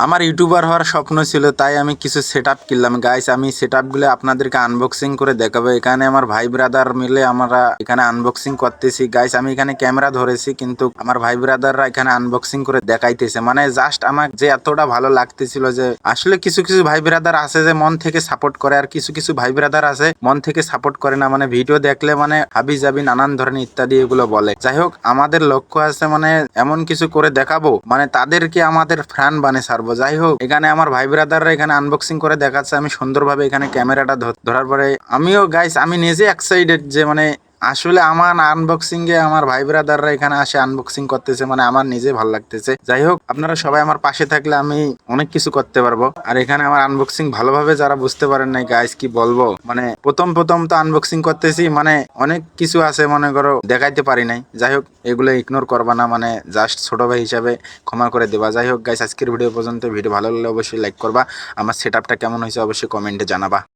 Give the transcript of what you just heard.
আমার ইউটিউবার হওয়ার স্বপ্ন ছিল, তাই আমি কিছু সেট আপ কিনলাম গাইস। আমি সেট আপগুলো আপনাদেরকে আনবক্সিং করে দেখাবো। এখানে আমার ভাই ব্রাদার মিলে আমরা এখানে আনবক্সিং করতেছি গাইস। আমি এখানে ক্যামেরা ধরেছি, কিন্তু আমার ভাই ব্রাদাররা এখানে আনবক্সিং করে দেখাইতেছে। মানে জাস্ট আমার যে এতটা ভালো লাগতেছিল যে আসলে কিছু কিছু ভাই ব্রাদার আছে যে মন থেকে সাপোর্ট করে, আর কিছু কিছু ভাই ব্রাদার আছে মন থেকে সাপোর্ট করে না। মানে ভিডিও দেখলে মানে হাবি জাবি নানান ধরনের ইত্যাদি এগুলো বলে। যাই হোক, আমাদের লক্ষ্য আছে মানে এমন কিছু করে দেখাবো মানে তাদেরকে আমাদের ফ্যান বানে ছাড়বো। যাই হোক, এখানে আমার ভাই ব্রাদাররা এখানে আনবক্সিং করে দেখাচ্ছে। আমি সুন্দরভাবে এখানে ক্যামেরাটা ধরার পরে আমিও গাইস আমি নিজে এক্সাইটেড যে মানে আসলে আমার আনবক্সিং এ আমার ভাই ব্রাদাররা এখানে আসে আনবক্সিং করতেছে, মানে আমার নিজে ভালো লাগতেছে। যাই হোক, আপনারা সবাই আমার পাশে থাকলে আমি অনেক কিছু করতে পারবো। আর এখানে আমার আনবক্সিং ভালোভাবে যারা বুঝতে পারেন নাই গাইস, কি বলবো, মানে প্রথম প্রথম তো আনবক্সিং করতেছি, মানে অনেক কিছু আছে মনে করো দেখাইতে পারি নাই। যাই হোক, এগুলো ইগনোর করবা না, মানে জাস্ট ছোট ভাই হিসাবে ক্ষমা করে দেবা। যাই হোক গাইস, আজকের ভিডিও পর্যন্ত। ভিডিও ভালো লাগলে অবশ্যই লাইক করবা। আমার সেট আপটা কেমন হয়েছে অবশ্যই কমেন্টে জানাবা।